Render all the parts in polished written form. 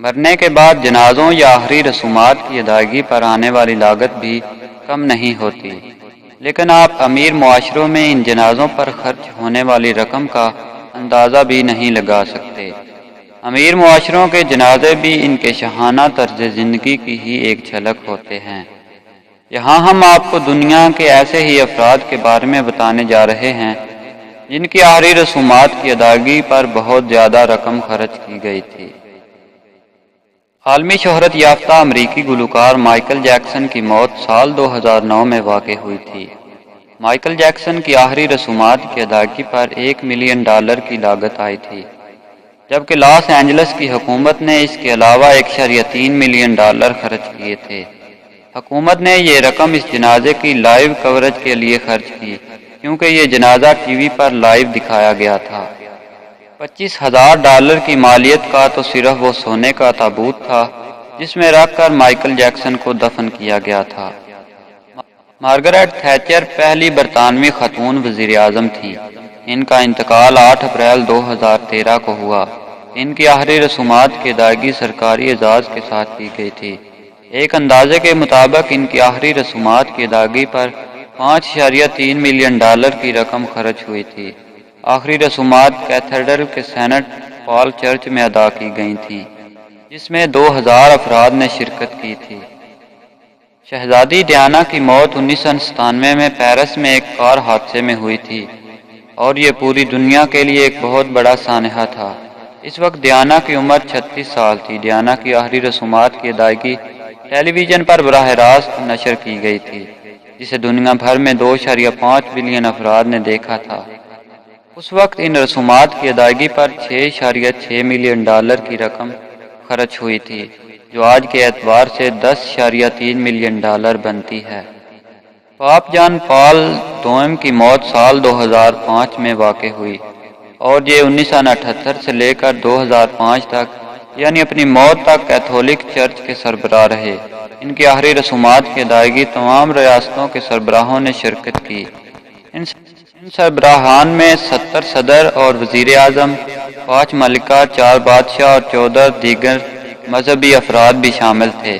مرنے کے بعد جنازوں یا آخری رسومات کی ادائیگی پر آنے والی لاگت بھی کم نہیں ہوتی، لیکن آپ امیر معاشروں میں ان جنازوں پر خرچ ہونے والی رقم کا اندازہ بھی نہیں لگا سکتے۔ امیر معاشروں کے جنازے بھی ان کے شاہانہ طرز زندگی کی ہی ایک جھلک ہوتے ہیں۔ یہاں ہم آپ کو دنیا کے ایسے ہی افراد کے بارے میں بتانے جا رہے ہیں جن کی آخری رسومات کی ادائیگی پر بہت زیادہ رقم خرچ کی گئی تھی۔ عالمی شہرت یافتہ امریکی گلوکار مائیکل جیکسن کی موت سال 2009 میں واقع ہوئی تھی۔ مائیکل جیکسن کی آخری رسومات کی ادائیگی پر $1 ملین کی لاگت آئی تھی، جبکہ لاس اینجلس کی حکومت نے اس کے علاوہ $1.3 ملین خرچ کیے تھے۔ حکومت نے یہ رقم اس جنازے کی لائیو کوریج کے لیے خرچ کی، کیونکہ یہ جنازہ ٹی وی پر لائیو دکھایا گیا تھا۔ $25,000 کی مالیت کا تو صرف وہ سونے کا تابوت تھا جس میں رکھ کر مائیکل جیکسن کو دفن کیا گیا تھا۔ مارگریٹ تھیچر پہلی برطانوی خاتون وزیر اعظم تھی۔ ان کا انتقال 8 اپریل 2013 کو ہوا۔ ان کی آخری رسومات کی ادائیگی سرکاری اعزاز کے ساتھ کی گئی تھی۔ ایک اندازے کے مطابق ان کی آخری رسومات کی ادائیگی پر $5.3 ملین کی رقم خرچ ہوئی تھی۔ آخری رسومات کیتھیڈرل کے سینٹ پال چرچ میں ادا کی گئی تھیں، جس میں 2000 افراد نے شرکت کی تھی۔ شہزادی ڈیانا کی موت 1997 میں پیرس میں ایک کار حادثے میں ہوئی تھی، اور یہ پوری دنیا کے لیے ایک بہت بڑا سانحہ تھا۔ اس وقت ڈیانا کی عمر 36 سال تھی۔ ڈیانا کی آخری رسومات کی ادائیگی ٹیلی ویژن پر براہ راست نشر کی گئی تھی، جسے دنیا بھر میں 2.5 بلین افراد نے دیکھا تھا۔ اس وقت ان رسومات کی ادائیگی پر $6.6 ملین کی رقم خرچ ہوئی تھی، جو آج کے اعتبار سے $10.3 ملین بنتی ہے۔ پاپ جان پال دوم کی موت سال 2005 میں واقع ہوئی، اور یہ 1978 سے لے کر 2005 تک، یعنی اپنی موت تک کیتھولک چرچ کے سربراہ رہے۔ ان کی آخری رسومات کی ادائیگی تمام ریاستوں کے سربراہوں نے شرکت کی۔ ان سربراہان میں 70 صدر اور وزیر اعظم، 5 ملکہ، 4 بادشاہ اور 14 دیگر مذہبی افراد بھی شامل تھے۔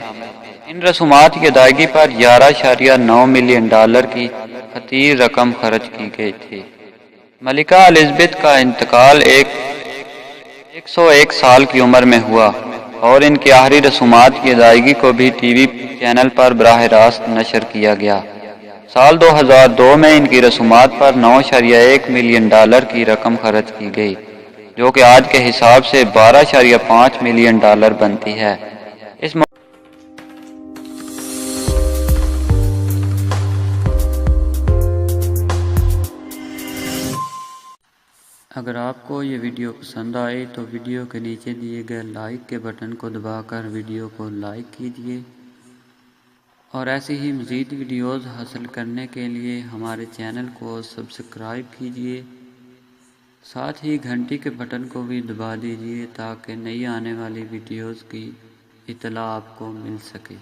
ان رسومات کی ادائیگی پر $11.9 ملین کی خطیر رقم خرچ کی گئی تھی۔ ملکہ الزبتھ کا انتقال 101 سال کی عمر میں ہوا، اور ان کی آخری رسومات کی ادائیگی کو بھی ٹی وی چینل پر براہ راست نشر کیا گیا۔ سال 2002 میں ان کی رسومات پر $9.1 ملین کی رقم خرچ کی گئی، جو کہ آج کے حساب سے $12.5 ملین بنتی ہے۔ اس اگر آپ کو یہ ویڈیو پسند آئی تو ویڈیو کے نیچے دیے گئے لائک کے بٹن کو دبا کر ویڈیو کو لائک کیجیے، اور ایسی ہی مزید ویڈیوز حاصل کرنے کے لیے ہمارے چینل کو سبسکرائب کیجیے، ساتھ ہی گھنٹی کے بٹن کو بھی دبا دیجیے تاکہ نئی آنے والی ویڈیوز کی اطلاع آپ کو مل سکے۔